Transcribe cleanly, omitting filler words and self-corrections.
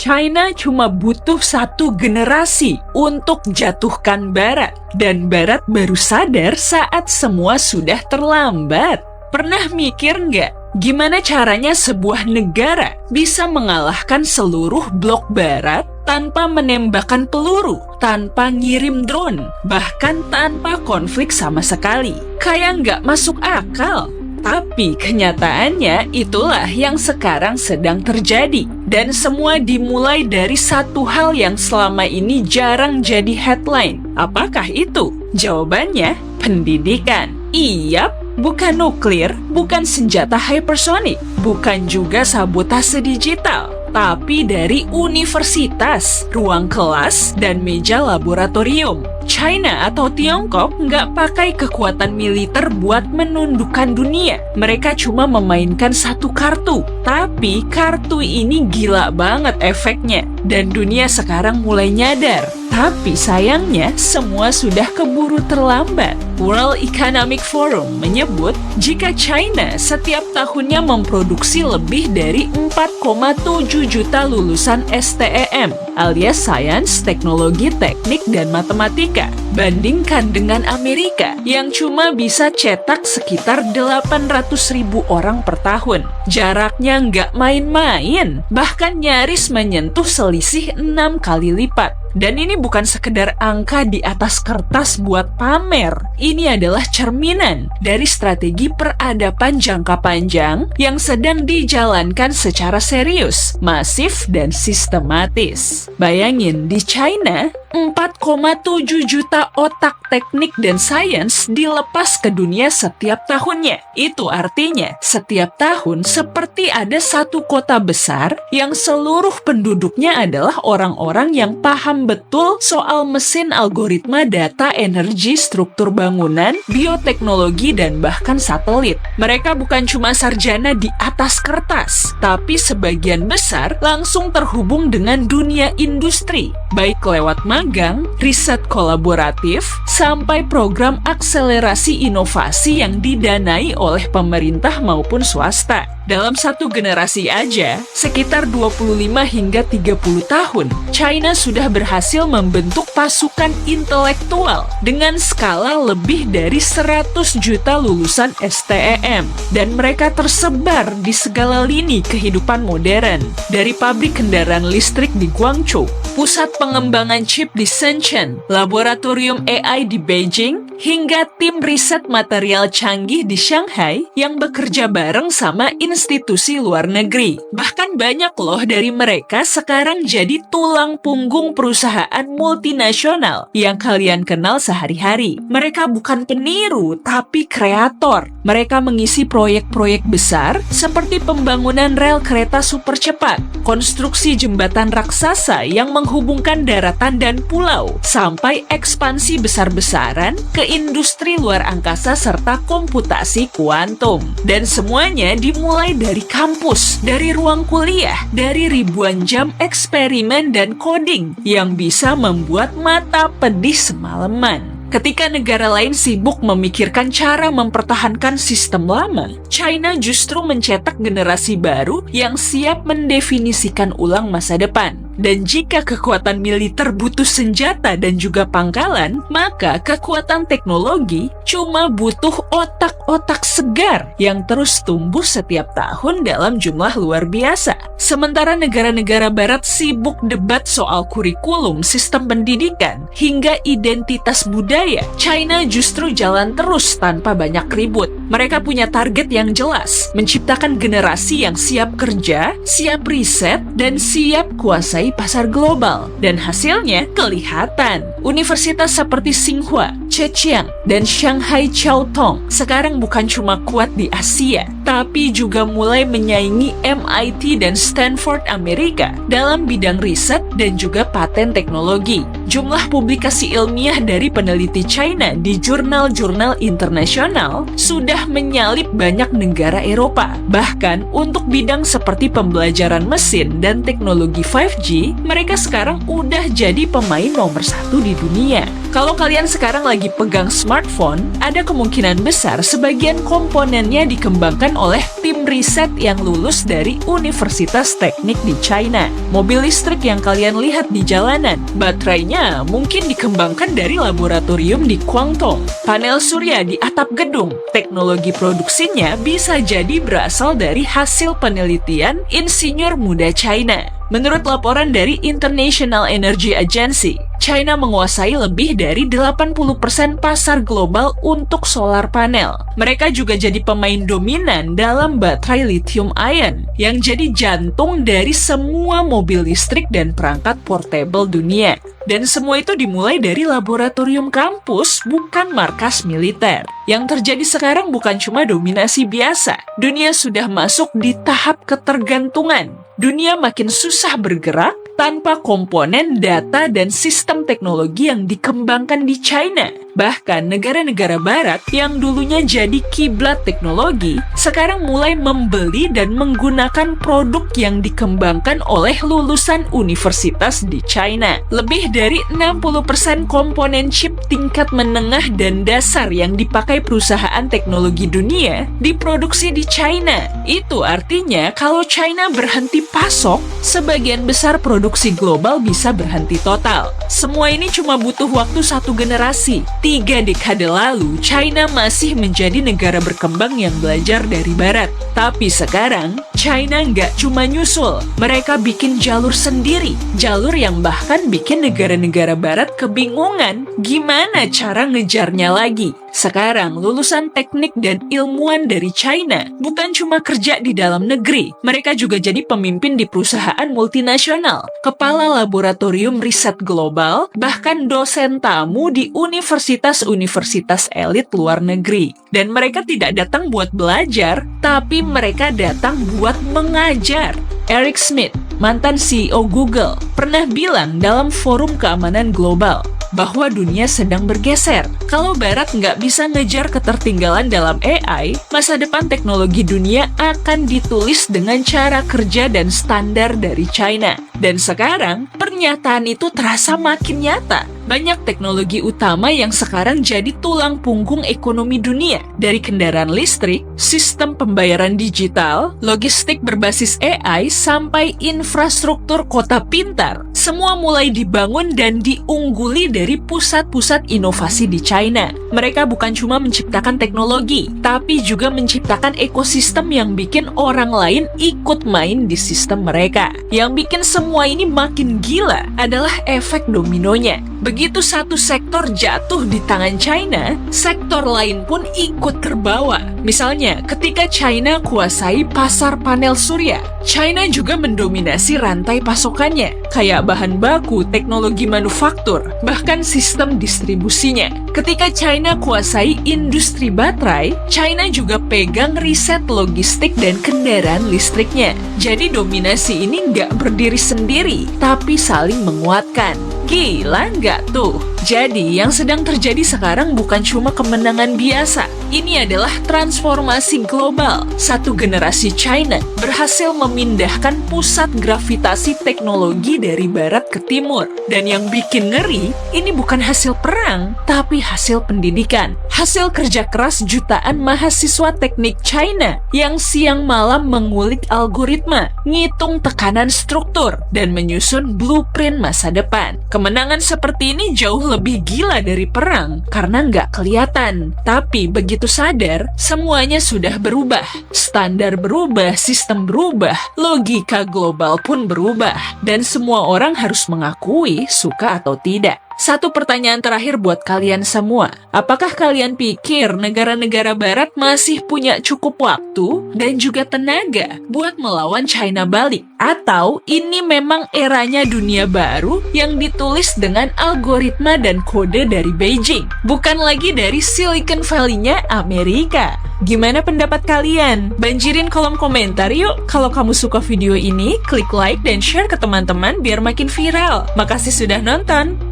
China cuma butuh satu generasi untuk jatuhkan Barat, dan Barat baru sadar saat semua sudah terlambat. Pernah mikir nggak, gimana caranya sebuah negara bisa mengalahkan seluruh blok Barat tanpa menembakkan peluru, tanpa ngirim drone, bahkan tanpa konflik sama sekali? Kayak nggak masuk akal. Tapi kenyataannya itulah yang sekarang sedang terjadi. Dan semua dimulai dari satu hal yang selama ini jarang jadi headline. Apakah itu? Jawabannya, pendidikan. Iyap, bukan nuklir, bukan senjata hypersonik, bukan juga sabotase digital, tapi dari universitas, ruang kelas, dan meja laboratorium. China atau Tiongkok nggak pakai kekuatan militer buat menundukkan dunia. Mereka cuma memainkan satu kartu. Tapi kartu ini gila banget efeknya. Dan dunia sekarang mulai nyadar. Tapi sayangnya semua sudah keburu terlambat. World Economic Forum menyebut jika China setiap tahunnya memproduksi lebih dari 4,7 juta lulusan STEM alias Sains, Teknologi, Teknik, dan Matematika. Bandingkan dengan Amerika yang cuma bisa cetak sekitar 800.000 orang per tahun. Jaraknya nggak main-main, bahkan nyaris menyentuh selisih 6 kali lipat. Dan ini bukan sekedar angka di atas kertas buat pamer. Ini adalah cerminan dari strategi peradaban jangka panjang yang sedang dijalankan secara serius, masif, dan sistematis. Bayangin, di China, 4,7 juta otak teknik dan sains dilepas ke dunia setiap tahunnya. Itu artinya, setiap tahun seperti ada satu kota besar yang seluruh penduduknya adalah orang-orang yang paham betul soal mesin, algoritma, data, energi, struktur bangunan, bioteknologi, dan bahkan satelit. Mereka bukan cuma sarjana di atas kertas, tapi sebagian besar langsung terhubung dengan dunia industri, baik lewat magang, riset kolaboratif, sampai program akselerasi inovasi yang didanai oleh pemerintah maupun swasta. Dalam satu generasi aja, sekitar 25 hingga 30 tahun, China sudah berhasil membentuk pasukan intelektual dengan skala lebih dari 100 juta lulusan STEM. Dan mereka tersebar di segala lini kehidupan modern. Dari pabrik kendaraan listrik di Guangzhou, pusat pengembangan chip di Shenzhen, laboratorium AI di Beijing, hingga tim riset material canggih di Shanghai yang bekerja bareng sama institusi luar negeri. Bahkan banyak loh dari mereka sekarang jadi tulang punggung perusahaan multinasional yang kalian kenal sehari-hari. Mereka bukan peniru, tapi kreator. Mereka mengisi proyek-proyek besar seperti pembangunan rel kereta super cepat, konstruksi jembatan raksasa yang menghubungkan daratan dan pulau, sampai ekspansi besar-besaran ke industri luar angkasa serta komputasi kuantum. Dan semuanya dimulai dari kampus, dari ruang kuliah, dari ribuan jam eksperimen dan coding yang bisa membuat mata pedih semalaman. Ketika negara lain sibuk memikirkan cara mempertahankan sistem lama, China justru mencetak generasi baru yang siap mendefinisikan ulang masa depan. Dan jika kekuatan militer butuh senjata dan juga pangkalan, maka kekuatan teknologi cuma butuh otak-otak segar yang terus tumbuh setiap tahun dalam jumlah luar biasa. Sementara negara-negara barat sibuk debat soal kurikulum, sistem pendidikan, hingga identitas budaya, China justru jalan terus tanpa banyak ribut. Mereka punya target yang jelas, menciptakan generasi yang siap kerja, siap riset, dan siap kuasai pasar global. Dan hasilnya kelihatan. Universitas seperti Tsinghua, Zhejiang, dan Shanghai Chiao Tung sekarang bukan cuma kuat di Asia, tapi juga mulai menyaingi MIT dan Stanford Amerika dalam bidang riset dan juga paten teknologi. Jumlah publikasi ilmiah dari peneliti China di jurnal-jurnal internasional sudah menyalip banyak negara Eropa. Bahkan untuk bidang seperti pembelajaran mesin dan teknologi 5G, mereka sekarang udah jadi pemain nomor 1 di dunia. Kalau kalian sekarang lagi lagi pegang smartphone, ada kemungkinan besar sebagian komponennya dikembangkan oleh tim riset yang lulus dari Universitas Teknik di China. Mobil listrik yang kalian lihat di jalanan, baterainya mungkin dikembangkan dari laboratorium di Guangdong. Panel surya di atap gedung, teknologi produksinya bisa jadi berasal dari hasil penelitian insinyur muda China. Menurut laporan dari International Energy Agency, China menguasai lebih dari 80% pasar global untuk solar panel. Mereka juga jadi pemain dominan dalam baterai lithium ion, yang jadi jantung dari semua mobil listrik dan perangkat portable dunia. Dan semua itu dimulai dari laboratorium kampus, bukan markas militer. Yang terjadi sekarang bukan cuma dominasi biasa, dunia sudah masuk di tahap ketergantungan. Dunia makin susah bergerak tanpa komponen data dan sistem teknologi yang dikembangkan di China. Bahkan negara-negara barat yang dulunya jadi kiblat teknologi, sekarang mulai membeli dan menggunakan produk yang dikembangkan oleh lulusan universitas di China. Lebih dari 60% komponen chip tingkat menengah dan dasar yang dipakai perusahaan teknologi dunia diproduksi di China. Itu artinya kalau China berhenti pasok, sebagian besar produksi global bisa berhenti total. Semua ini cuma butuh waktu 1 generasi. 3 dekade lalu, China masih menjadi negara berkembang yang belajar dari Barat. Tapi sekarang, China nggak cuma nyusul, mereka bikin jalur sendiri. Jalur yang bahkan bikin negara-negara Barat kebingungan gimana cara ngejarnya lagi. Sekarang, lulusan teknik dan ilmuwan dari China bukan cuma kerja di dalam negeri, mereka juga jadi pemimpin di perusahaan multinasional, kepala laboratorium riset global, bahkan dosen tamu di universitas-universitas elit luar negeri. Dan mereka tidak datang buat belajar, tapi mereka datang buat mengajar. Eric Schmidt, mantan CEO Google, pernah bilang dalam forum keamanan global bahwa dunia sedang bergeser. Kalau Barat nggak bisa ngejar ketertinggalan dalam AI, masa depan teknologi dunia akan ditulis dengan cara kerja dan standar dari China. Dan sekarang, pernyataan itu terasa makin nyata. Banyak teknologi utama yang sekarang jadi tulang punggung ekonomi dunia. Dari kendaraan listrik, sistem pembayaran digital, logistik berbasis AI, sampai infrastruktur kota pintar. Semua mulai dibangun dan diungguli dari pusat-pusat inovasi di China. Mereka bukan cuma menciptakan teknologi, tapi juga menciptakan ekosistem yang bikin orang lain ikut main di sistem mereka. Yang bikin semua ini makin gila adalah efek dominonya. Begitu satu sektor jatuh di tangan China, sektor lain pun ikut terbawa. Misalnya, ketika China kuasai pasar panel surya, China juga mendominasi rantai pasokannya, kayak bahan baku, teknologi manufaktur, bahkan sistem distribusinya. Ketika China kuasai industri baterai, China juga pegang riset logistik dan kendaraan listriknya. Jadi dominasi ini nggak berdiri sendiri, tapi saling menguatkan. Gila nggak tuh? Jadi, yang sedang terjadi sekarang bukan cuma kemenangan biasa. Ini adalah transformasi global. Satu generasi China berhasil memindahkan pusat gravitasi teknologi dari barat ke timur. Dan yang bikin ngeri, ini bukan hasil perang, tapi hasil pendidikan. Hasil kerja keras jutaan mahasiswa teknik China yang siang malam mengulik algoritma, ngitung tekanan struktur, dan menyusun blueprint masa depan. Kemenangan seperti ini jauh lebih gila dari perang karena nggak kelihatan. Tapi begitu sadar, semuanya sudah berubah. Standar berubah, sistem berubah, logika global pun berubah. Dan semua orang harus mengakui, suka atau tidak. Satu pertanyaan terakhir buat kalian semua. Apakah kalian pikir negara-negara barat masih punya cukup waktu dan juga tenaga buat melawan China balik? Atau ini memang eranya dunia baru yang ditulis dengan algoritma dan kode dari Beijing, bukan lagi dari Silicon Valley-nya Amerika? Gimana pendapat kalian? Banjirin kolom komentar yuk. Kalau kamu suka video ini, klik like dan share ke teman-teman biar makin viral. Makasih sudah nonton.